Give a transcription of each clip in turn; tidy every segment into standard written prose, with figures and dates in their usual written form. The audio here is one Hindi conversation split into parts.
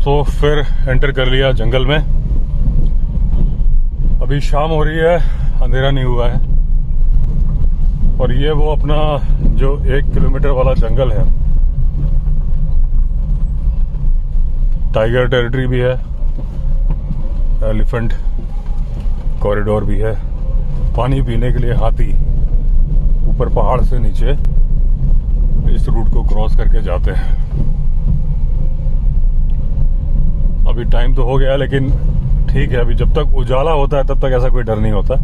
दोस्तों फिर एंटर कर लिया जंगल में। अभी शाम हो रही है, अंधेरा नहीं हुआ है। और ये वो अपना जो 1 किलोमीटर वाला जंगल है, टाइगर टेरिटरी भी है, एलिफेंट कॉरिडोर भी है। पानी पीने के लिए हाथी ऊपर पहाड़ से नीचे इस रूट को क्रॉस करके जाते हैं। अभी टाइम तो हो गया, लेकिन ठीक है, अभी जब तक उजाला होता है तब तक ऐसा कोई डर नहीं होता।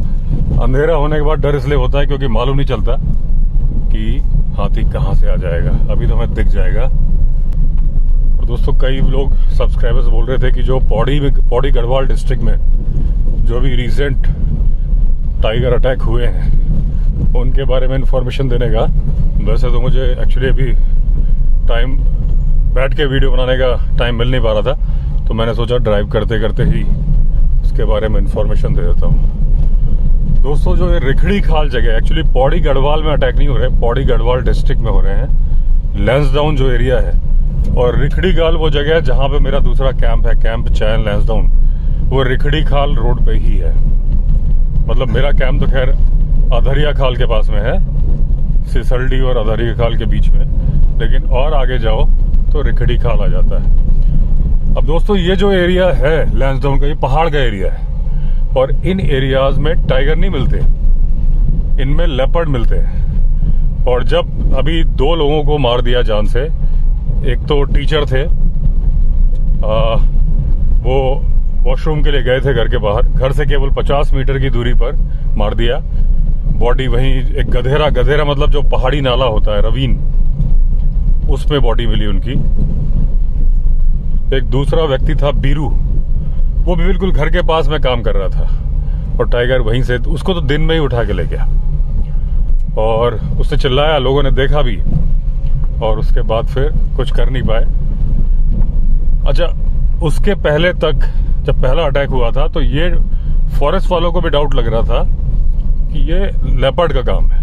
अंधेरा होने के बाद डर इसलिए होता है क्योंकि मालूम नहीं चलता कि हाथी कहाँ से आ जाएगा। अभी तो हमें दिख जाएगा। और दोस्तों कई लोग सब्सक्राइबर्स बोल रहे थे कि जो पौड़ी गढ़वाल डिस्ट्रिक्ट में जो भी रिसेंट टाइगर अटैक हुए हैं उनके बारे में इंफॉर्मेशन देने का। वैसे तो मुझे एक्चुअली अभी टाइम बैठ के वीडियो बनाने का टाइम मिल नहीं पा रहा था, तो मैंने सोचा ड्राइव करते करते ही उसके बारे में इंफॉर्मेशन दे देता हूँ। दोस्तों जो ये रिखड़ी खाल जगह, एक्चुअली पौड़ी गढ़वाल में अटैक नहीं हो रहे, पौड़ी गढ़वाल डिस्ट्रिक्ट में हो रहे हैं। लैंसडाउन जो एरिया है, और रिखड़ी खाल वो जगह है जहाँ पे मेरा दूसरा कैंप है, कैंप चैन लैंसडाउन, वो रिखड़ी खाल रोड पे ही है। मतलब मेरा कैंप तो खैर अधरिया खाल के पास में है, सिसलडी और अधरिया खाल के बीच में, लेकिन और आगे जाओ तो रिखड़ी खाल आ जाता है। अब दोस्तों ये जो एरिया है लैंसडाउन का, ये पहाड़ का एरिया है और इन एरियाज में टाइगर नहीं मिलते, इनमें लेपर्ड मिलते हैं। और जब अभी 2 लोगों को मार दिया जान से, एक तो टीचर थे, वो वॉशरूम के लिए गए थे घर के बाहर, घर से केवल 50 मीटर की दूरी पर मार दिया। बॉडी वहीं एक गधेरा मतलब जो पहाड़ी नाला होता है, रवीन, उसमें बॉडी मिली उनकी। एक दूसरा व्यक्ति था बीरू, वो भी बिल्कुल घर के पास में काम कर रहा था और टाइगर वहीं से, उसको तो दिन में ही उठा के ले गया और उससे चिल्लाया, लोगों ने देखा भी और उसके बाद फिर कुछ कर नहीं पाए। अच्छा, उसके पहले तक जब पहला अटैक हुआ था तो ये फॉरेस्ट वालों को भी डाउट लग रहा था कि ये लेपर्ड का काम है,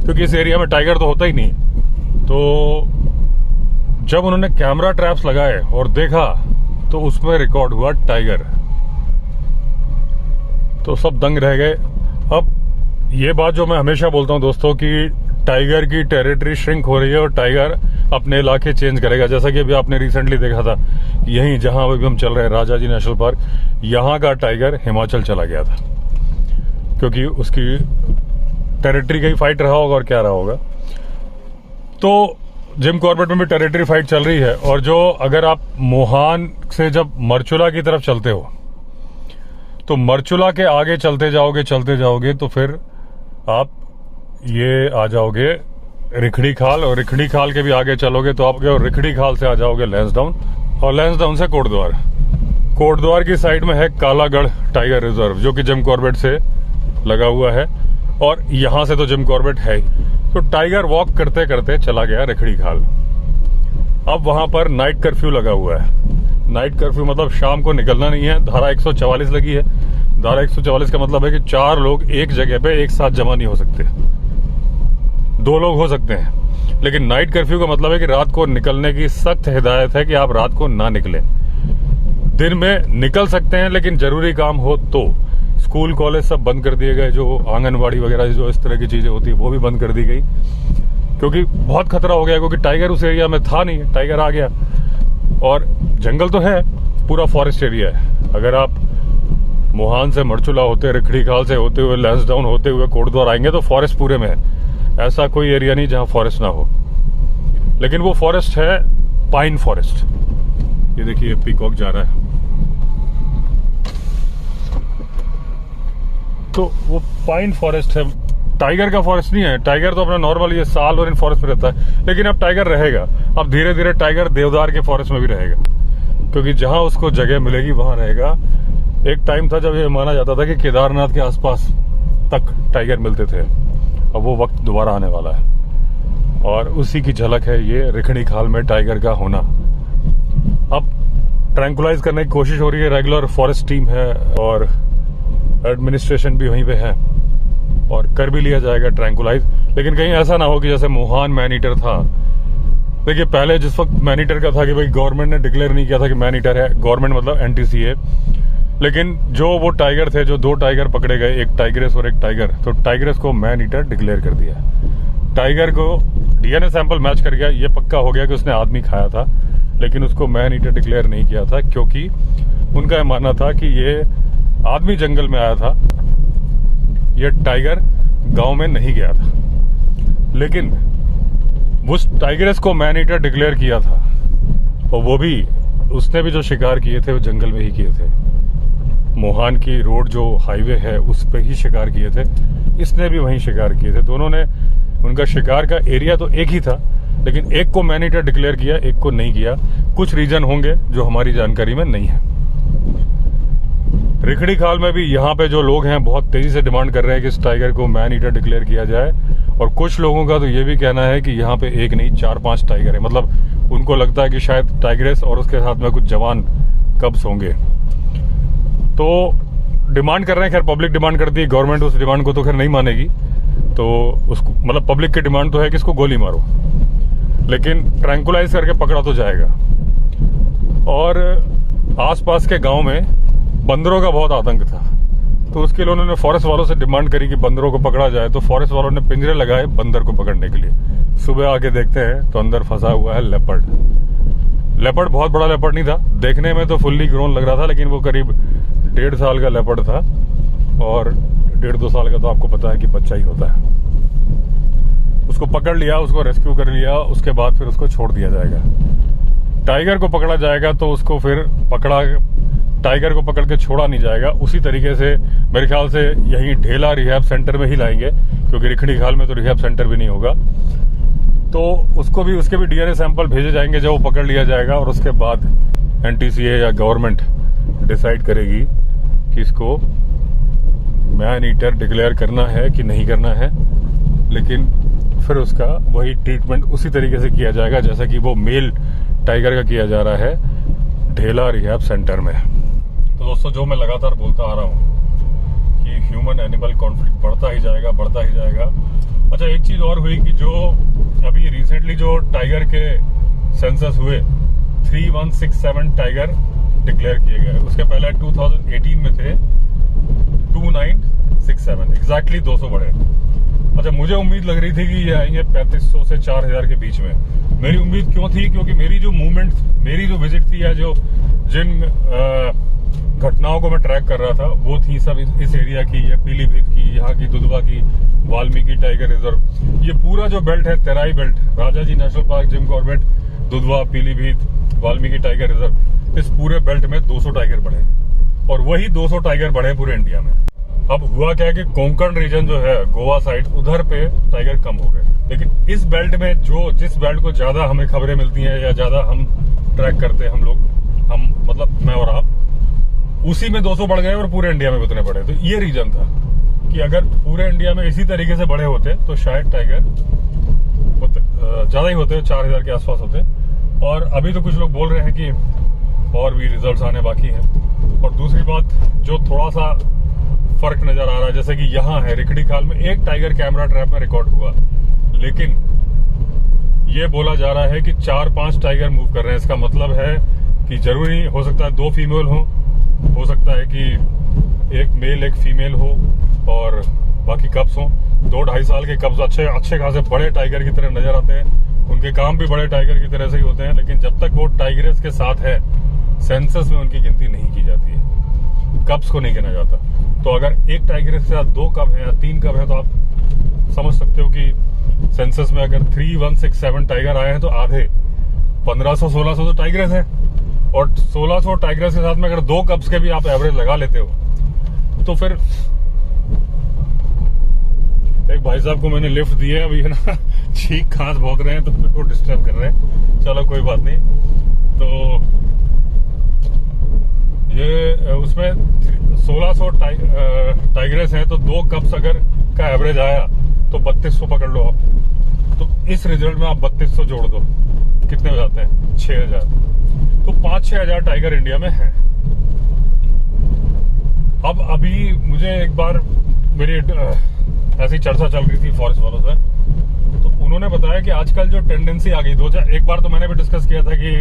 क्योंकि इस एरिया में टाइगर तो होता ही नहीं। तो जब उन्होंने कैमरा ट्रैप्स लगाए और देखा तो उसमें रिकॉर्ड हुआ टाइगर, तो सब दंग रह गए। अब ये बात जो मैं हमेशा बोलता हूं दोस्तों कि टाइगर की टेरिटरी श्रिंक हो रही है और टाइगर अपने इलाके चेंज करेगा। जैसा कि अभी आपने रिसेंटली देखा था, यहीं जहां अभी हम चल रहे हैं राजा जी नेशनल पार्क, यहां का टाइगर हिमाचल चला गया था क्योंकि उसकी टेरिटरी का ही फाइट रहा होगा और क्या रहा होगा। तो जिम कॉर्बेट में भी टेरिटरी फाइट चल रही है। और जो अगर आप मोहान से जब मरचुला की तरफ चलते हो तो मरचुला के आगे चलते जाओगे तो फिर आप ये आ जाओगे रिखड़ी खाल, और रिखड़ी खाल के भी आगे चलोगे तो आप रिखड़ी खाल से आ जाओगे लैंसडाउन, और लैंसडाउन से कोटद्वार की साइड में है कालागढ़ टाइगर रिजर्व, जो कि जिम कॉर्बेट से लगा हुआ है और यहां से तो जिम कॉर्बेट है ही। तो टाइगर वॉक करते करते चला गया रिखड़ी खाल। अब वहां पर नाइट कर्फ्यू लगा हुआ है। नाइट कर्फ्यू मतलब शाम को निकलना नहीं है। धारा 144 लगी है। धारा 144 का मतलब है कि 4 लोग एक जगह पे एक साथ जमा नहीं हो सकते, 2 लोग हो सकते हैं। लेकिन नाइट कर्फ्यू का मतलब है कि रात को निकलने की सख्त हिदायत है कि आप रात को ना निकलें। दिन में निकल सकते हैं, लेकिन जरूरी काम हो तो। स्कूल कॉलेज सब बंद कर दिए गए, जो आंगनबाड़ी वगैरह जो इस तरह की चीजें होती है वो भी बंद कर दी गई, क्योंकि बहुत खतरा हो गया, क्योंकि टाइगर उस एरिया में था नहीं, टाइगर आ गया। और जंगल तो है, पूरा फॉरेस्ट एरिया है। अगर आप मोहान से मरचुला होते, रिखड़ी खाल से होते हुए लैंसडाउन होते हुए कोटद्वार आएंगे तो फॉरेस्ट पूरे में है। ऐसा कोई एरिया नहीं जहां फॉरेस्ट ना हो, लेकिन वो फॉरेस्ट है पाइन फॉरेस्ट। ये देखिए पीकॉक जा रहा है, तो वो पाइन फॉरेस्ट है, टाइगर का फॉरेस्ट नहीं है। टाइगर तो अपना नॉर्मल ये साल और इन फॉरेस्ट में रहता है, लेकिन अब टाइगर रहेगा। अब धीरे धीरे टाइगर देवदार के फॉरेस्ट में भी रहेगा, क्योंकि जहां उसको जगह मिलेगी वहां रहेगा। एक टाइम था जब ये माना जाता था कि केदारनाथ के आसपास तक टाइगर मिलते थे। अब वो वक्त दोबारा आने वाला है और उसी की झलक है ये रिखड़ी खाल में टाइगर का होना। अब ट्रैंकुलाइज करने की कोशिश हो रही है, रेगुलर फॉरेस्ट टीम है और एडमिनिस्ट्रेशन भी वहीं पे है और कर भी लिया जाएगा ट्रैंकुलाइज। लेकिन कहीं ऐसा ना हो कि जैसे मोहान मैन ईटर था देखिए पहले जिस वक्त मैन ईटर का था कि भाई गवर्नमेंट ने डिक्लेयर नहीं किया था कि मैन ईटर है, गवर्नमेंट मतलब एनटीसीए, लेकिन जो वो टाइगर थे, जो 2 टाइगर पकड़े गए, एक टाइग्रेस और एक टाइगर, तो टाइग्रेस को मैन ईटर डिक्लेयर कर दिया। टाइगर को डीएनए सैंपल मैच कर गया, ये पक्का हो गया कि उसने आदमी खाया था, लेकिन उसको मैन ईटर डिक्लेयर नहीं किया था क्योंकि उनका यह मानना था कि ये आदमी जंगल में आया था, ये टाइगर गांव में नहीं गया था। लेकिन उस टाइग्रेस को मैन ईटर डिक्लेयर किया था, और वो भी उसने भी जो शिकार किए थे वो जंगल में ही किए थे। मोहान की रोड जो हाईवे है उस पे ही शिकार किए थे, इसने भी वहीं शिकार किए थे। दोनों ने, उनका शिकार का एरिया तो एक ही था, लेकिन एक को मैन ईटर डिक्लेयर किया, एक को नहीं किया। कुछ रीजन होंगे जो हमारी जानकारी में नहीं है। रिखड़ी खाल में भी यहाँ पे जो लोग हैं बहुत तेजी से डिमांड कर रहे हैं कि इस टाइगर को मैन ईटर डिक्लेयर किया जाए, और कुछ लोगों का तो ये भी कहना है कि यहाँ पे एक नहीं 4-5 टाइगर है। मतलब उनको लगता है कि शायद टाइग्रेस और उसके साथ में कुछ जवान कब्स होंगे, तो डिमांड कर रहे हैं। खैर पब्लिक डिमांड करती है, गवर्नमेंट उस डिमांड को तो खैर नहीं मानेगी, तो उसको मतलब पब्लिक की डिमांड तो है कि इसको गोली मारो, लेकिन ट्रैंकुलाइज करके पकड़ा तो जाएगा। और आसपास के गांव में बंदरों का बहुत आतंक था, तो उसके लिए उन्होंने फॉरेस्ट वालों से डिमांड करी कि बंदरों को पकड़ा जाए। तो फॉरेस्ट वालों ने पिंजरे लगाए बंदर को पकड़ने के लिए। सुबह आके देखते हैं तो अंदर फंसा हुआ है लेपर्ड। लेपर्ड बहुत बड़ा लेपर्ड नहीं था, देखने में तो फुल्ली ग्रोन लग रहा था, लेकिन वो करीब 1.5 साल का लेपर्ड था, और 1.5-2 साल का तो आपको पता है कि बच्चा ही होता है। उसको पकड़ लिया, उसको रेस्क्यू कर लिया, उसके बाद फिर उसको छोड़ दिया जाएगा। टाइगर को पकड़ा जाएगा तो उसको फिर टाइगर को पकड़ के छोड़ा नहीं जाएगा। उसी तरीके से मेरे ख्याल से यहीं ढेला रिहैब सेंटर में ही लाएंगे, क्योंकि रिखड़ी खाल में तो रिहैब सेंटर भी नहीं होगा। तो उसके भी डीएनए सैंपल भेजे जाएंगे जब वो पकड़ लिया जाएगा, और उसके बाद एनटीसीए या गवर्नमेंट डिसाइड करेगी कि इसको मैन ईटर डिक्लेयर करना है कि नहीं करना है। लेकिन फिर उसका वही ट्रीटमेंट उसी तरीके से किया जाएगा जैसा कि वो मेल टाइगर का किया जा रहा है ढेला रिहैब सेंटर में। तो दोस्तों, जो मैं लगातार बोलता आ रहा हूँ कि ह्यूमन एनिमल कॉन्फ्लिक्ट बढ़ता ही जाएगा। अच्छा, एक चीज और हुई कि जो अभी रिसेंटली जो टाइगर के सेंसस हुए, 3167 टाइगर डिक्लेयर किए गए। उसके पहले 2018 में थे 2967, एग्जैक्टली 200 बढ़े। अच्छा, मुझे उम्मीद लग रही थी कि ये आएंगे 3500 से 4000 के बीच में। मेरी उम्मीद क्यों थी? क्योंकि मेरी जो मूवमेंट, मेरी जो विजिट थी या जो जिन घटनाओं को मैं ट्रैक कर रहा था वो थी सब इस एरिया की, या पीलीभीत की, यहाँ की दुधवा की, वाल्मीकि टाइगर रिजर्व, ये पूरा जो बेल्ट है Terai belt, Rajaji national park, Jim Corbett, Dudhwa, Pilibhit, Valmiki tiger reserve, इस पूरे बेल्ट में 200 टाइगर बढ़े, और वही 200 टाइगर बढ़े पूरे इंडिया में। अब हुआ क्या है कि कोंकण रीजन जो है गोवा साइड, उधर पे टाइगर कम हो गए, लेकिन इस बेल्ट में जिस बेल्ट को ज्यादा हमें खबरें मिलती हैं या ज्यादा हम ट्रैक करते हैं हम मतलब मैं और आप, उसी में 200 बढ़ गए और पूरे इंडिया में उतने बढ़े। तो ये रीजन था कि अगर पूरे इंडिया में इसी तरीके से बढ़े होते तो शायद टाइगर ज्यादा ही होते, 4000 के आसपास होते। और अभी तो कुछ लोग बोल रहे हैं कि और भी रिजल्ट्स आने बाकी हैं। और दूसरी बात, जो थोड़ा सा फर्क नजर आ रहा है, जैसे कि यहाँ है रिखड़ी खाल में एक टाइगर कैमरा ट्रैप में रिकॉर्ड हुआ, लेकिन ये बोला जा रहा है कि 4-5 टाइगर मूव कर रहे हैं। इसका मतलब है कि जरूरी हो सकता है 2 फीमेल हो सकता है कि एक मेल एक फीमेल हो, और बाकी कब्स हो। 2-2.5 साल के कब्स अच्छे खासे बड़े टाइगर की तरह नजर आते हैं, उनके काम भी बड़े टाइगर की तरह से ही होते हैं, लेकिन जब तक वो टाइगर्स के साथ है सेंसस में उनकी गिनती नहीं की जाती है, कब्स को नहीं गिना जाता। तो अगर एक टाइगर के साथ 2 कब है या 3 कब है, तो आप समझ सकते हो कि सेंसस में अगर 3167 टाइगर आए हैं तो आधे 1500-1600 तो टाइगर्स हैं, और 1600 टाइगर्स के साथ में अगर 2 कब्स के भी आप एवरेज लगा लेते हो, तो फिर एक भाई साहब को मैंने लिफ्ट दी है, अभी है ना छींक खांस भौंक रहे हैं तो फिर वो डिस्टर्ब कर रहे हैं। चलो कोई बात नहीं। तो ये उसमें 1600 टाइगर्स हैं, तो 2 कप्स अगर का एवरेज आया तो 3200 पकड़ लो आप। तो इस रिजल्ट में आप 3200 जोड़ दो, कितने हो जाते हैं? 6000। तो 5-6 हजार टाइगर इंडिया में है। अब अभी मुझे एक बार मेरी ऐसी चर्चा चल रही थी फॉरेस्ट वालों से, तो उन्होंने बताया कि आजकल जो टेंडेंसी आ गई, एक बार तो मैंने भी डिस्कस किया था कि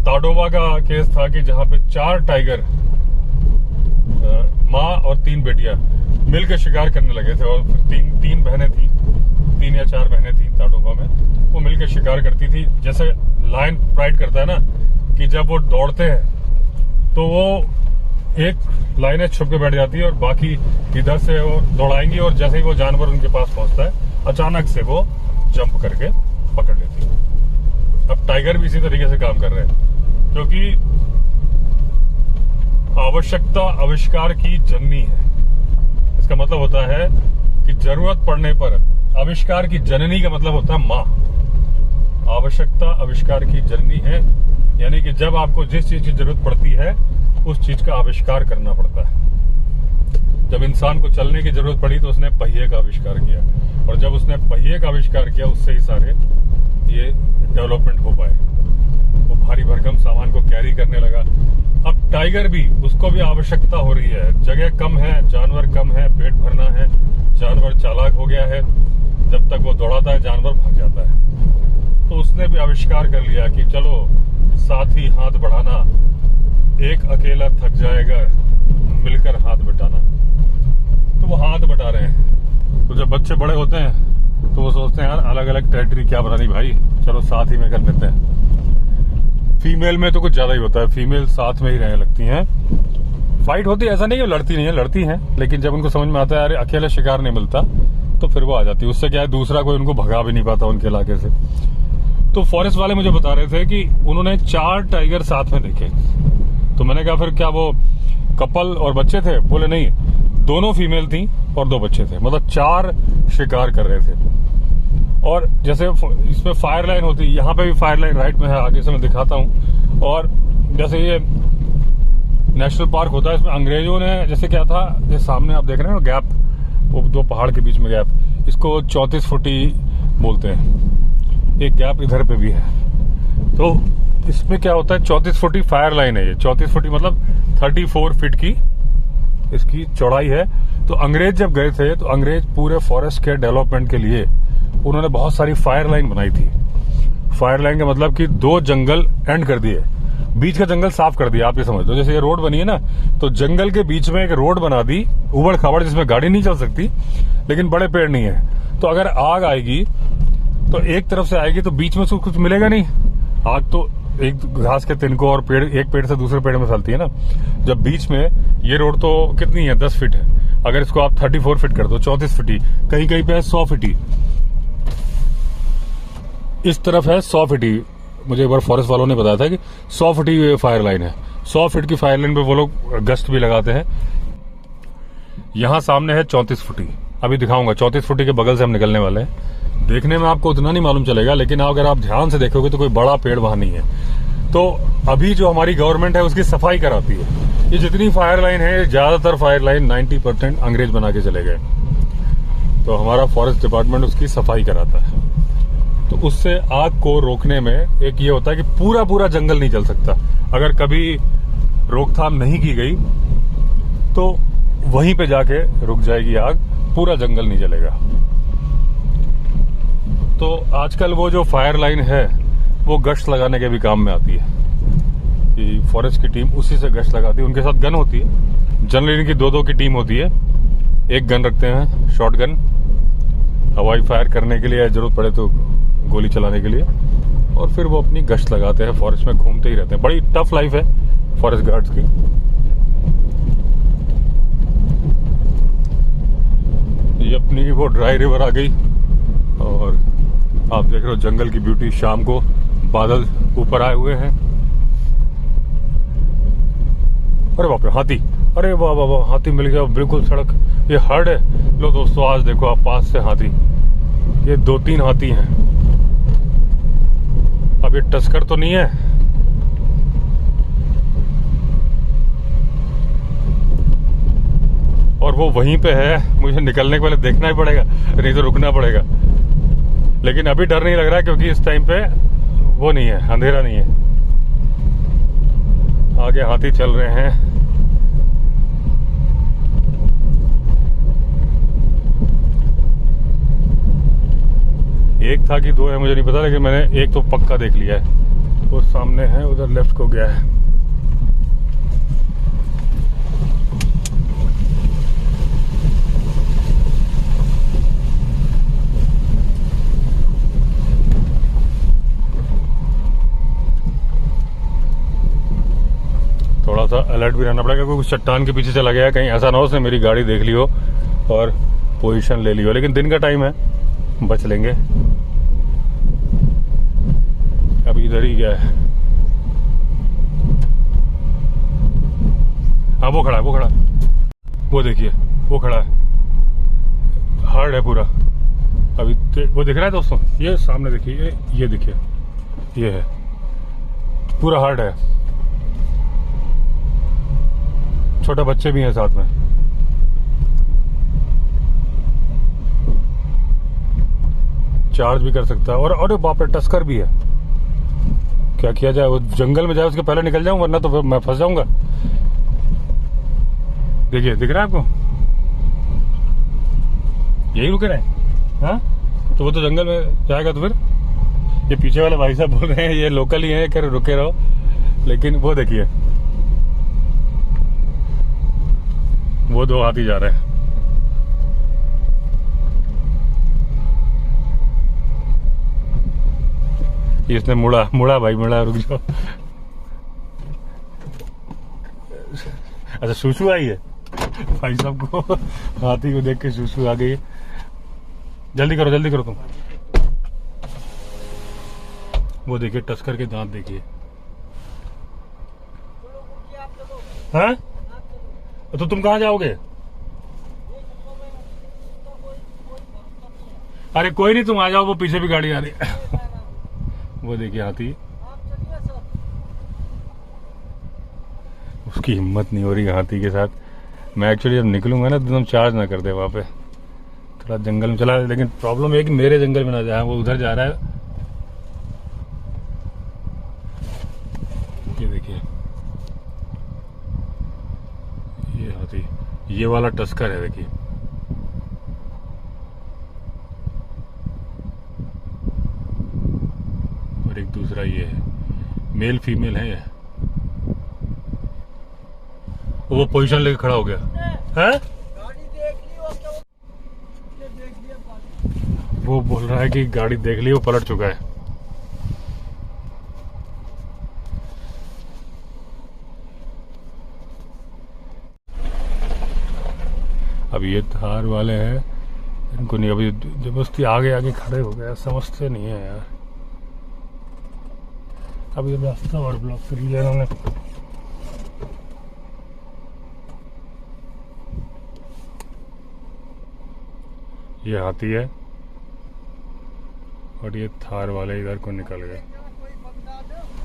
ताडोबा का केस था कि जहां पे 4 टाइगर, माँ और 3 बेटियां मिलकर शिकार करने लगे थे। और तीन बहनें थी, 3 या 4 बहनें थी ताडोबा में, वो मिलकर शिकार करती थी। जैसे लायन प्राइड करता है ना कि जब वो दौड़ते हैं तो वो एक लाइन छुप के बैठ जाती है और बाकी इधर से वो दौड़ाएंगी, और जैसे ही वो जानवर उनके पास पहुंचता है अचानक से वो जंप करके पकड़ लेती है। अब टाइगर भी इसी तरीके से काम कर रहे हैं, क्योंकि आवश्यकता आविष्कार की जननी है। इसका मतलब होता है कि जरूरत पड़ने पर आविष्कार की जननी का मतलब होता है माँ। आवश्यकता आविष्कार की जननी है, यानी कि जब आपको जिस चीज की जरूरत पड़ती है उस चीज का आविष्कार करना पड़ता है। जब इंसान को चलने की जरूरत पड़ी तो उसने पहिए का आविष्कार किया, और जब उसने पहिए का आविष्कार किया उससे ही सारे ये डेवलपमेंट हो पाए। वो भारी भरकम सामान को कैरी करने लगा। अब टाइगर भी, उसको भी आवश्यकता हो रही है, जगह कम है, जानवर कम है, पेट भरना है, जानवर चालाक हो गया है, जब तक वो दौड़ाता है जानवर भाग जाता है। तो उसने भी आविष्कार कर लिया कि चलो साथ ही हाथ बढ़ाना, एक अकेला थक जाएगा मिलकर हाथ बटाना। तो वो हाथ बटा रहे हैं। तो जब बच्चे बड़े होते हैं तो वो सोचते हैं यार अलग अलग टेरिटरी क्या बनानी भाई, चलो साथ ही में कर लेते हैं। फीमेल में तो कुछ ज्यादा ही होता है, फीमेल साथ में ही रहने लगती हैं। फाइट होती है, ऐसा नहीं है लड़ती नहीं है, लड़ती हैं, लेकिन जब उनको समझ में आता है अरे अकेला शिकार नहीं मिलता तो फिर वो आ जाती है। उससे क्या है, दूसरा कोई उनको भगा भी नहीं पाता उनके इलाके से। तो फॉरेस्ट वाले मुझे बता रहे थे कि उन्होंने 4 टाइगर साथ में देखे। तो मैंने कहा फिर क्या वो कपल और बच्चे थे? बोले नहीं, दोनों फीमेल थी और 2 बच्चे थे, मतलब 4 शिकार कर रहे थे। और जैसे इसमें फायर लाइन होती है, यहाँ पे भी फायर लाइन राइट में है, आगे से मैं दिखाता हूँ। और जैसे ये नेशनल पार्क होता है, इसमें अंग्रेजों ने जैसे क्या था, ये सामने आप देख रहे हैं गैप, वो 2 पहाड़ के बीच में गैप, इसको 34 फुटी बोलते हैं। एक गैप इधर पे भी है। तो इसमें क्या होता है, 34 फुटी फायर लाइन है ये। 34 फुटी मतलब 34 फीट की इसकी चौड़ाई है। तो अंग्रेज जब गए थे तो अंग्रेज पूरे फॉरेस्ट के डेवलपमेंट के लिए उन्होंने बहुत सारी फायर लाइन बनाई थी। फायर लाइन का मतलब कि 2 जंगल एंड कर दिए, बीच का जंगल साफ कर दिया। आप ये समझ लो, जैसे ये रोड बनी है ना, तो जंगल के बीच में एक रोड बना दी उबड़ खाबड़, जिसमें गाड़ी नहीं चल सकती, लेकिन बड़े पेड़ नहीं है। तो अगर आग आएगी तो एक तरफ से आएगी तो बीच में से कुछ मिलेगा नहीं। आग तो एक घास के तिनकों और पेड़, एक पेड़ से दूसरे पेड़ में फैलती है ना। जब बीच में ये रोड तो कितनी है, 10 फीट है, अगर इसको आप 34 फीट कर दो, 34 फीटी, कहीं कहीं पे है 100 फीटी, इस तरफ है 100 फीटी। मुझे एक बार फॉरेस्ट वालों ने बताया था कि 100 फीटी फायर लाइन है। 100 फीट की फायर लाइन पे वो लोग गश्त भी लगाते हैं। यहां सामने है 34 फुटी, अभी दिखाऊंगा। 34 फुटी के बगल से हम निकलने वाले हैं। देखने में आपको उतना नहीं मालूम चलेगा, लेकिन अगर आप ध्यान से देखोगे तो कोई बड़ा पेड़ वहां नहीं है। तो अभी जो हमारी गवर्नमेंट है उसकी सफाई कराती है। ये जितनी फायर लाइन है, ज्यादातर फायर लाइन 90% अंग्रेज बना के चले गए। तो हमारा फॉरेस्ट डिपार्टमेंट उसकी सफाई कराता है। तो उससे आग को रोकने में एक ये होता है कि पूरा पूरा जंगल नहीं जल सकता। अगर कभी रोकथाम नहीं की गई तो वहीं पे जाके रुक जाएगी आग, पूरा जंगल नहीं जलेगा। तो आजकल वो जो फायर लाइन है वो गश्त लगाने के भी काम में आती है, कि फॉरेस्ट की टीम उसी से गश्त लगाती है। उनके साथ गन होती है, जनरली इनकी 2-2 की टीम होती है। एक गन रखते हैं, शॉर्ट गन, हवाई फायर करने के लिए, जरूरत पड़े तो गोली चलाने के लिए, और फिर वो अपनी गश्त लगाते हैं, फॉरेस्ट में घूमते ही रहते हैं। बड़ी टफ लाइफ है फॉरेस्ट गार्ड्स की। ये अपनी वो ड्राई रिवर आ गई, और आप देख रहे हो जंगल की ब्यूटी। शाम को बादल ऊपर आए हुए हैं। अरे बाप रे, हाथी! अरे वाह वाह वाह, हाथी मिल गया बिल्कुल सड़क। ये हर्ड है। लो दोस्तों, आज देखो आप पास से हाथी, ये 2-3 हाथी हैं। अब ये टस्कर तो नहीं है, और वो वहीं पे है। मुझे निकलने के पहले देखना ही पड़ेगा, नहीं तो रुकना पड़ेगा। लेकिन अभी डर नहीं लग रहा है, क्योंकि इस टाइम पे वो नहीं है, अंधेरा नहीं है। आगे हाथी चल रहे हैं। एक था कि दो है मुझे नहीं पता, लेकिन मैंने एक तो पक्का देख लिया है। वो सामने है, उधर लेफ्ट को गया है। थोड़ा सा अलर्ट भी रहना पड़ेगा, क्योंकि चट्टान के पीछे चला गया, कहीं ऐसा ना हो उसने मेरी गाड़ी देख ली हो और पोजीशन ले ली हो। लेकिन दिन का टाइम है, बच लेंगे। अब इधर ही गया है। हाँ वो खड़ा है, वो खड़ा, वो देखिए वो खड़ा है, हार्ड है पूरा। अभी वो दिख रहा है दोस्तों, ये सामने देखिए, ये देखिए, ये है पूरा हार्ड है। छोटे बच्चे भी हैं साथ में। चार्ज भी कर सकता है। और अरे बाप रे, टस्कर भी है। क्या किया जाए, वो जंगल में जाए उसके पहले निकल जाऊं, वरना तो मैं फंस जाऊंगा। देखिए, दिख रहा है आपको, यही रुके रहे। हाँ तो वो तो जंगल में जाएगा तो फिर। ये पीछे वाले भाई साहब बोल रहे हैं ये लोकल ही है, कह रहे रुके रहो, लेकिन वो देखिए वो दो हाथी जा रहे हैं। इसने मुड़ा भाई, मुड़ा, रुक जाओ। अच्छा सुसु आई है भाई साहब को, हाथी को देख के सुसु आ गई है। जल्दी करो तुम। वो देखिए टस्कर के दांत देखिए। हाँ तो तुम कहाँ जाओगे? अरे कोई नहीं, तुम आ जाओ, वो पीछे भी गाड़ी आ रही है। वो देखिए हाथी, उसकी हिम्मत नहीं हो रही हाथी के साथ। मैं एक्चुअली जब निकलूंगा ना तो तुम चार्ज ना कर दे वहां पे, थोड़ा जंगल में चला। लेकिन प्रॉब्लम है कि मेरे जंगल में ना जाए, वो उधर जा रहा है। ये देखिए, ये हाथी, ये वाला टस्कर है देखिए। और एक दूसरा ये है, मेल फीमेल है ये। वो पोजीशन लेके खड़ा हो गया है। वो बोल रहा है कि गाड़ी देख ली, वो पलट चुका है। अब ये थार वाले हैं, इनको नहीं, अभी जबरदस्ती आगे खड़े हो गए, समझते नहीं है यार। अब ये रास्ता और ब्लॉक कर लिया इन्होंने। ये हाथी है और ये थार वाले इधर को निकल गए।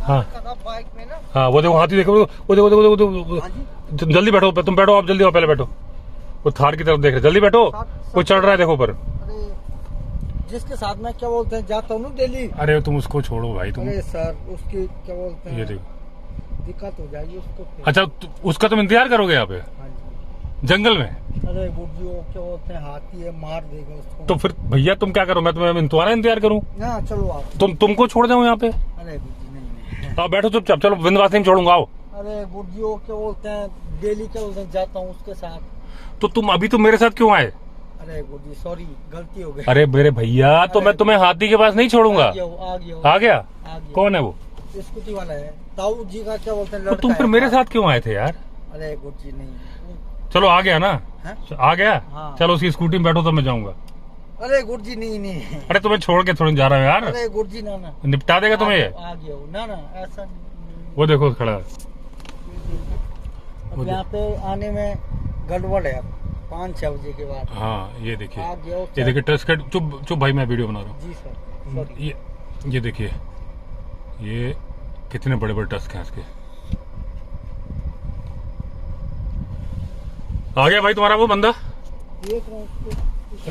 हाँ हाँ, वो देखो हाथी, देखो वो देखो, जल्दी बैठो, तुम बैठो, आप जल्दी आओ, पहले बैठो। वो थार की तरफ देख रहे, जल्दी बैठो, कोई चढ़ रहा है देखो ऊपर। जिसके साथ में क्या बोलते हैं जाता हूँ दिल्ली। अरे तुम उसको छोड़ो भाई, तुम। अरे सर उसकी क्या बोलते हैं, ये देखो दिक्कत हो जाएगी उसको। अच्छा उसका तुम इंतजार करोगे यहाँ पे जंगल में? अरे वो क्या बोलते हैं हाथी है, मार देगा उसको। तो फिर भैया तुम क्या करो, मैं तुम्हें तुम्हारा इंतजार करूँ? हाँ चलो आप। तुमको छोड़ जाऊँ यहाँ पे? अरे नहीं, आप बैठो चुपचाप, चलो विंध्यवासिनी में छोड़ूंगा, आओ। अरे बुढ़ियो क्या बोलते हैं डेली क्या बोलते हैं जाता हूँ उसके साथ। तो तुम अभी तुम मेरे साथ क्यों आए? अरे गुरुजी सॉरी, गलती हो गई। अरे मेरे भैया, तो मैं तुम्हें हाथी के पास नहीं छोड़ूंगा। आ गया? कौन है वो? स्कूटी वाला है, ताऊ जी का क्या बोलते हैं तो तुम फिर मेरे साथ क्यों आए थे यार? अरे गुरुजी नहीं, चलो आ गया ना? आ गया? हाँ। चलो उसकी स्कूटी में बैठो तो मैं जाऊंगा। अरे गुरुजी नहीं। अरे तुम्हें छोड़ के थोड़ी जा रहा हूँ यार। अरे गुरुजी ना निपटा देगा तुम्हें ये? आ गया ना ऐसा। वो देखो खड़ा है। यहाँ पे आने में गड़बड़ है 5-6 बजे के बाद। हाँ ये देखिए, ये देखिए टस्कर। चुप भाई, मैं वीडियो बना रहा हूँ। जी सर। ये देखिए, ये कितने बड़े बड़े टस्क हैं इसके। आ गया भाई तुम्हारा वो बंदा?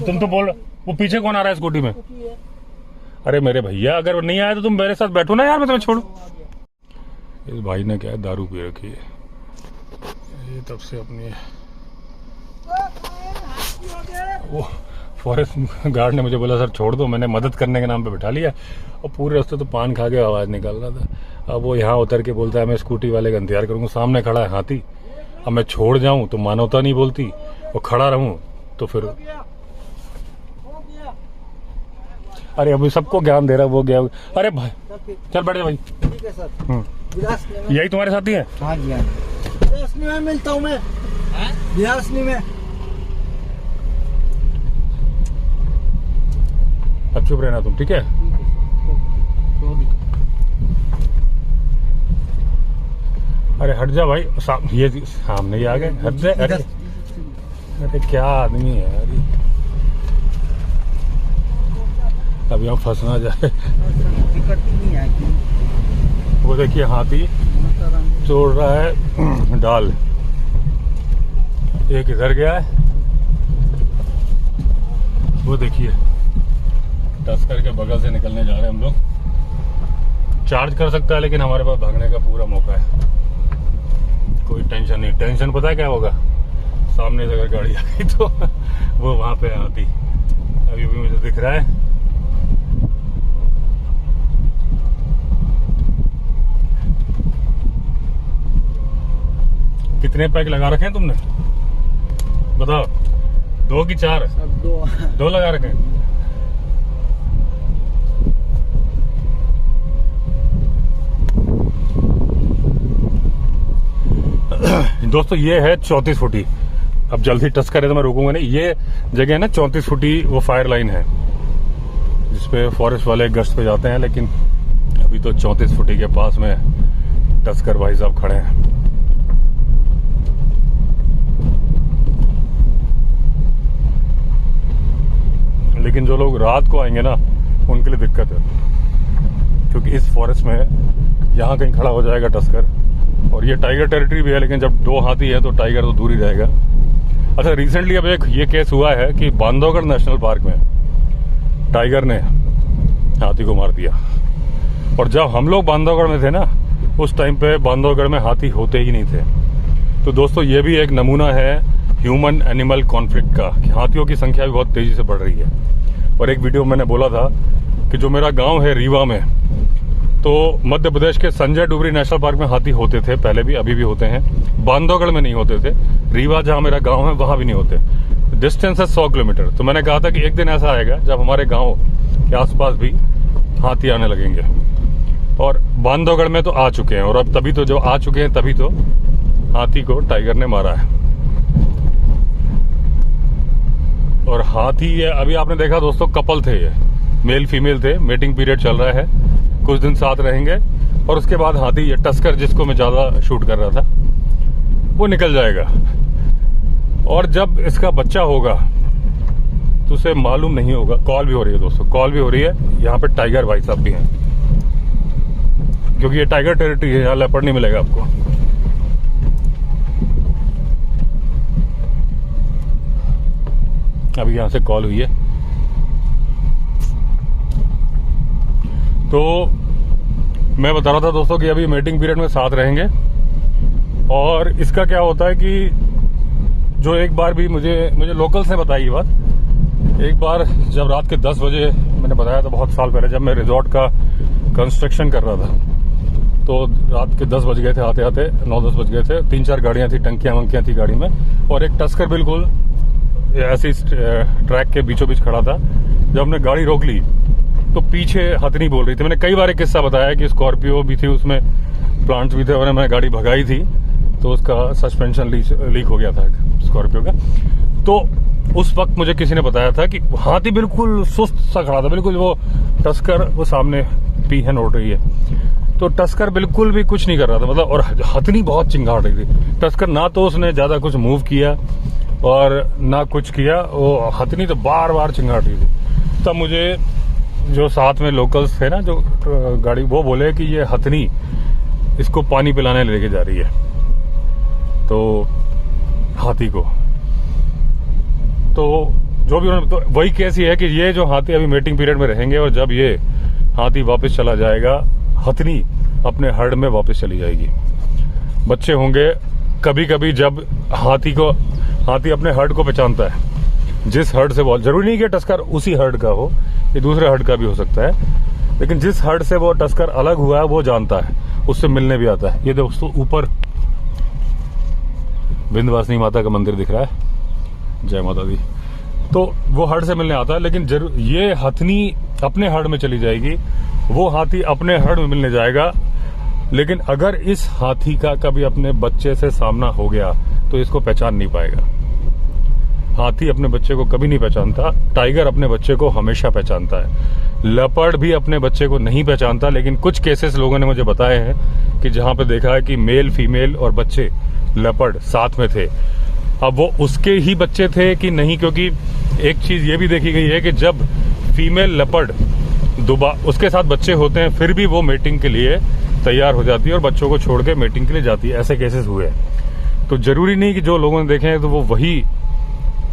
तुम तो बोल, वो पीछे कौन आ रहा है स्कूटी में? अरे मेरे भैया, अगर नहीं आया तो तुम मेरे साथ बैठो ना यार, मैं तुम्हें छोड़ू। इस भाई ने क्या है, दारू पी रखी है ये तब से अपनी। वो फॉरेस्ट गार्ड ने मुझे बोला सर छोड़ दो, मैंने मदद करने के नाम पे बिठा लिया और पूरे रास्ते तो पान खा के आवाज़ निकाल रहा था। अब वो यहाँ उतर के बोलता है मैं स्कूटी वाले का इंतजार करूँगा, सामने खड़ा है हाथी। अब मैं छोड़ जाऊँ तो मानवता नहीं बोलती और खड़ा रहूँ तो फिर अरे अभी सबको ज्ञान दे रहा है वो गया। अरे भाई चल बैठ जा भाई। ठीक है सर। विलासनी में यही तुम्हारे साथी है? हाँ जी हाँ। विलासनी में मिलता हूँ मैं। विलासनी में। अब चुप रहना तुम, ठीक है? अरे हट जा भाई, ये सामने ही आ गए, हट जा। अरे क्या आदमी है यार, अभी हम फंस ना जाए। वो देखिए हाथी तोड़ रहा है डाल, एक इधर गया है, वो देखिए टस्कर के बगल से निकलने जा रहे हैं हम लोग। चार्ज कर सकता है लेकिन हमारे पास भागने का पूरा मौका है, कोई टेंशन नहीं। टेंशन पता है क्या होगा, सामने से अगर गाड़ी आ गई तो वो वहां पे आती। अभी भी मुझे दिख रहा है कितने पैक लगा रखे हैं तुमने बताओ? 2 कि 4? 2 लगा रखे हैं। दोस्तों ये है 34 फुटी। अब जल्दी टच करे तो मैं रोकूंगा नहीं। ये जगह है ना 34 फुटी, वो फायर लाइन है जिसपे फॉरेस्ट वाले गश्त पे जाते हैं, लेकिन अभी तो 34 फुटी के पास में टस्कर भाई साहब खड़े हैं। लेकिन जो लोग रात को आएंगे ना उनके लिए दिक्कत है, क्योंकि इस फॉरेस्ट में यहाँ कहीं खड़ा हो जाएगा टस्कर। और ये टाइगर टेरिटरी भी है, लेकिन जब 2 हाथी है तो टाइगर तो दूर ही रहेगा। अच्छा, रिसेंटली अब एक ये केस हुआ है कि बांधवगढ़ नेशनल पार्क में टाइगर ने हाथी को मार दिया। और जब हम लोग बांधवगढ़ में थे ना, उस टाइम पे बांधवगढ़ में हाथी होते ही नहीं थे। तो दोस्तों ये भी एक नमूना है ह्यूमन एनिमल कॉन्फ्लिक्ट का, कि हाथियों की संख्या भी बहुत तेजी से बढ़ रही है। और एक वीडियो मैंने बोला था कि जो मेरा गांव है रीवा में, तो मध्य प्रदेश के संजय डुबरी नेशनल पार्क में हाथी होते थे पहले भी, अभी भी होते हैं। बांधवगढ़ में नहीं होते थे। रीवा जहां मेरा गांव है वहां भी नहीं होते। डिस्टेंस है 100 किलोमीटर। तो मैंने कहा था कि एक दिन ऐसा आएगा जब हमारे गांव के आसपास भी हाथी आने लगेंगे। और बांधवगढ़ में तो आ चुके हैं, और अब तभी तो जो आ चुके हैं तभी तो हाथी को टाइगर ने मारा है। और हाथी ये अभी आपने देखा दोस्तों, कपल थे, ये मेल फीमेल थे, मेटिंग पीरियड चल रहा है, कुछ दिन साथ रहेंगे और उसके बाद हाथी, ये टस्कर जिसको मैं ज्यादा शूट कर रहा था, वो निकल जाएगा। और जब इसका बच्चा होगा तो उसे मालूम नहीं होगा। कॉल भी हो रही है दोस्तों, कॉल भी हो रही है। यहाँ पे टाइगर भाई साहब भी हैं, क्योंकि ये टाइगर टेरिटरी है, यहाँ लेपर्ड नहीं मिलेगा आपको। अभी यहाँ से कॉल हुई है। तो मैं बता रहा था दोस्तों कि अभी मीटिंग पीरियड में साथ रहेंगे। और इसका क्या होता है कि जो एक बार भी मुझे लोकल्स ने बताई ये बात, एक बार जब रात के 10 बजे, मैंने बताया था बहुत साल पहले जब मैं रिजॉर्ट का कंस्ट्रक्शन कर रहा था, तो रात के 10 बज गए थे, आते आते 9-10 बज गए थे। 3-4 गाड़ियां थी, टंकियां वंकियां थी गाड़ी में, और एक टस्कर बिल्कुल ऐसी ट्रैक के बीचों बीच खड़ा था। जब हमने गाड़ी रोक ली तो पीछे हथनी बोल रही थी। मैंने कई बार एक किस्सा बताया कि स्कॉर्पियो भी थी, उसमें प्लांट्स भी थे, और मैंने गाड़ी भगाई थी तो उसका सस्पेंशन लीक हो गया था स्कॉर्पियो का। तो उस वक्त मुझे किसी ने बताया था कि हाथी बिल्कुल सुस्त सा खड़ा था, बिल्कुल वो टस्कर, वो सामने पीहन उड़ रही है, तो टस्कर बिल्कुल भी कुछ नहीं कर रहा था, मतलब। और हथनी बहुत चिंगाड़ रही थी। टस्कर ना तो उसने ज्यादा कुछ मूव किया और ना कुछ किया, वो हथनी तो बार बार चिंगाड़ रही थी। तब मुझे जो साथ में लोकल्स थे ना, जो गाड़ी, वो बोले कि ये हथनी इसको पानी पिलाने लेके जा रही है, तो हाथी को। तो जो भी उन्होंने, तो वही केस ही है कि ये जो हाथी अभी मीटिंग पीरियड में रहेंगे, और जब ये हाथी वापस चला जाएगा, हथनी अपने हर्ड में वापस चली जाएगी। बच्चे होंगे। कभी कभी जब हाथी अपने हर्ड को पहचानता है जिस हर्ड से वो, जरूरी नहीं कि टस्कर उसी हर्ड का हो, ये दूसरे हर्ड का भी हो सकता है, लेकिन जिस हर्ड से वो टस्कर अलग हुआ है वो जानता है, उससे मिलने भी आता है। ये दोस्तों ऊपर विंध्यवासिनी माता का मंदिर दिख रहा है, जय माता दी। तो वो हर्ड से मिलने आता है, लेकिन जरूर ये हथनी अपने हर्ड में चली जाएगी, वो हाथी अपने हर्ड में मिलने जाएगा। लेकिन अगर इस हाथी का कभी अपने बच्चे से सामना हो गया तो इसको पहचान नहीं पाएगा। हाथी अपने बच्चे को कभी नहीं पहचानता, टाइगर अपने बच्चे को हमेशा पहचानता है। लेपर्ड भी अपने बच्चे को नहीं पहचानता, लेकिन कुछ केसेस लोगों ने मुझे बताए हैं कि जहां पे देखा है कि मेल फीमेल और बच्चे लेपर्ड साथ में थे। अब वो उसके ही बच्चे थे कि नहीं, क्योंकि एक चीज ये भी देखी गई है कि जब फीमेल लेपर्ड उसके साथ बच्चे होते हैं फिर भी वो मेटिंग के लिए तैयार हो जाती है और बच्चों को छोड़ के मेटिंग के लिए जाती है। ऐसे केसेस हुए हैं। तो जरूरी नहीं कि जो लोगों ने देखे हैं तो वो वही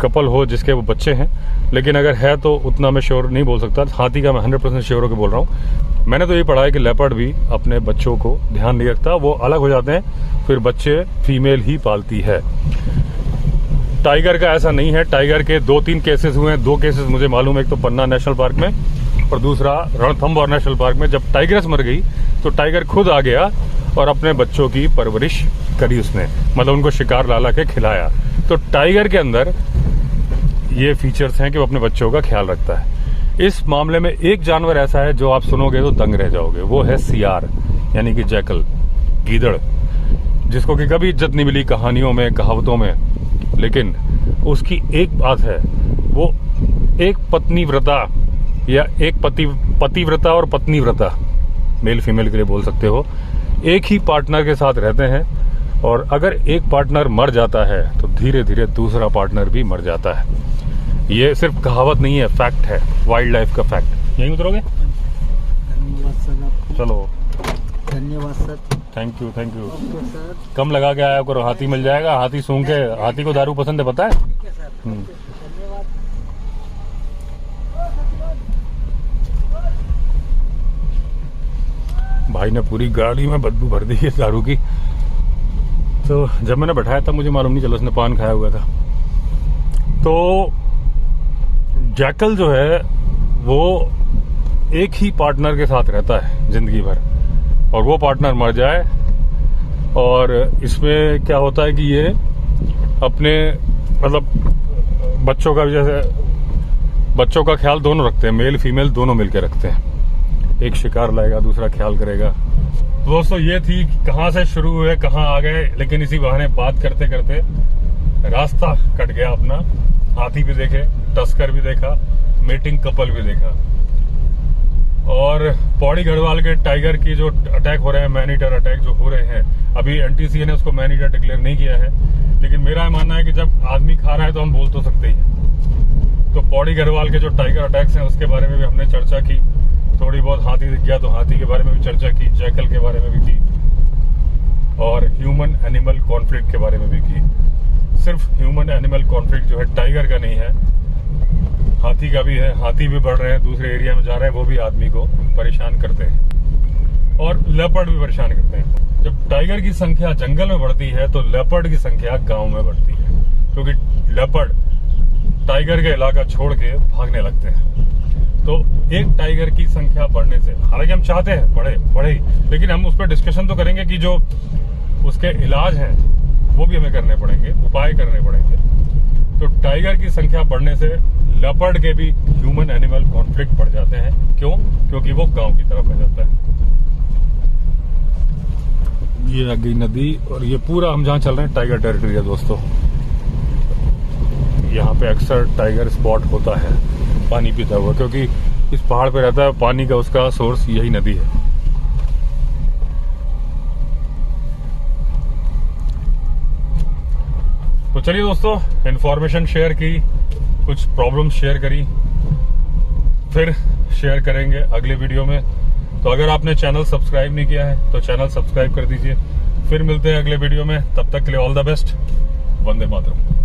कपल हो जिसके वो बच्चे हैं, लेकिन अगर है तो उतना मैं श्योर नहीं बोल सकता। हाथी का मैं 100% श्योर होकर बोल रहा हूँ। मैंने तो ये पढ़ा है कि लेपर्ड भी अपने बच्चों को ध्यान नहीं रखता, वो अलग हो जाते हैं, फिर बच्चे फीमेल ही पालती है। टाइगर का ऐसा नहीं है। टाइगर के 2-3 केसेस हुए हैं। 2 केसेस मुझे मालूम है, एक तो पन्ना नेशनल पार्क में और दूसरा रणथंभौर नेशनल पार्क में। जब टाइगरस मर गई तो टाइगर खुद आ गया और अपने बच्चों की परवरिश करी उसने, मतलब उनको शिकार ला के खिलाया। तो टाइगर के अंदर ये फीचर्स हैं कि वो अपने बच्चों का ख्याल रखता है। इस मामले में एक जानवर ऐसा है जो आप सुनोगे तो दंग रह जाओगे, वो है सियार, यानी कि जैकल, गीदड़, जिसको कि कभी इज्जत नहीं मिली कहानियों में, कहावतों में। लेकिन उसकी एक बात है, वो एक पत्नीव्रता या एक पतिव्रता और पत्नीव्रता, मेल फीमेल के लिए बोल सकते हो, एक ही पार्टनर के साथ रहते हैं। और अगर एक पार्टनर मर जाता है तो धीरे धीरे दूसरा पार्टनर भी मर जाता है। ये सिर्फ कहावत नहीं है, फैक्ट है, वाइल्ड लाइफ का फैक्ट। यहीं उतरोगे? धन्यवाद सर आपको। चलो, धन्यवाद sir. Thank you okay sir. कम लगा के आया करो, हाथी मिल जाएगा। हाथी सूंघ के, हाथी को दारू पसंद है, पता है? ठीक है सर। धन्यवाद। भाई ने पूरी गाड़ी में बदबू भर दी है दारू की। तो जब मैंने बैठाया तब मुझे मालूम नहीं चला, उसने पान खाया हुआ था। तो जैकल जो है वो एक ही पार्टनर के साथ रहता है जिंदगी भर, और वो पार्टनर मर जाए और इसमें क्या होता है कि ये अपने मतलब बच्चों का, जैसे बच्चों का ख्याल दोनों रखते हैं, मेल फीमेल दोनों मिलकर रखते हैं। एक शिकार लाएगा, दूसरा ख्याल करेगा। दोस्तों ये थी कहाँ से शुरू हुए कहाँ आ गए, लेकिन इसी बहाने बात करते करते रास्ता कट गया अपना। हाथी भी देखे, टस्कर भी देखा, मेटिंग कपल भी देखा, और पौड़ी गढ़वाल के टाइगर की जो अटैक हो रहे हैं, मैन ईटर अटैक जो हो रहे हैं, अभी एनटीसीए ने उसको मैन ईटर डिक्लेयर नहीं किया है, लेकिन मेरा मानना है कि जब आदमी खा रहा है तो हम बोल तो सकते ही हैं। तो पौड़ी गढ़वाल के जो टाइगर अटैक्स हैं उसके बारे में भी हमने चर्चा की, थोड़ी बहुत। हाथी दिख गया तो हाथी के बारे में भी चर्चा की, जैकल के बारे में भी की, और ह्यूमन एनिमल कॉन्फ्लिक्ट के बारे में भी की। सिर्फ ह्यूमन एनिमल कॉन्फ्लिक्ट जो है टाइगर का नहीं है, हाथी का भी है। हाथी भी बढ़ रहे हैं, दूसरे एरिया में जा रहे हैं, वो भी आदमी को परेशान करते हैं, और लेपर्ड भी परेशान करते हैं। जब टाइगर की संख्या जंगल में बढ़ती है तो लेपर्ड की संख्या गांव में बढ़ती है, क्योंकि लेपर्ड टाइगर का इलाका छोड़ के भागने लगते हैं। तो एक टाइगर की संख्या बढ़ने से, हालांकि हम चाहते हैं बढ़े, लेकिन हम उस पर डिस्कशन तो करेंगे कि जो उसके इलाज हैं वो भी हमें करने पड़ेंगे, उपाय करने पड़ेंगे। तो टाइगर की संख्या बढ़ने से लेपर्ड के भी ह्यूमन एनिमल कॉन्फ्लिक्ट बढ़ जाते हैं। क्यों? क्योंकि वो गांव की तरफ आ जाता है। ये आ गई नदी, और ये पूरा हम जहाँ चल रहे हैं टाइगर टेरिटरी है दोस्तों। यहाँ पे अक्सर टाइगर स्पॉट होता है पानी पीता हुआ, क्योंकि इस पहाड़ पे रहता है, पानी का उसका सोर्स यही नदी है। तो चलिए दोस्तों, इन्फॉर्मेशन शेयर की, कुछ प्रॉब्लम शेयर करी, फिर शेयर करेंगे अगले वीडियो में। तो अगर आपने चैनल सब्सक्राइब नहीं किया है तो चैनल सब्सक्राइब कर दीजिए। फिर मिलते हैं अगले वीडियो में, तब तक के लिए all the best. Vande Mataram.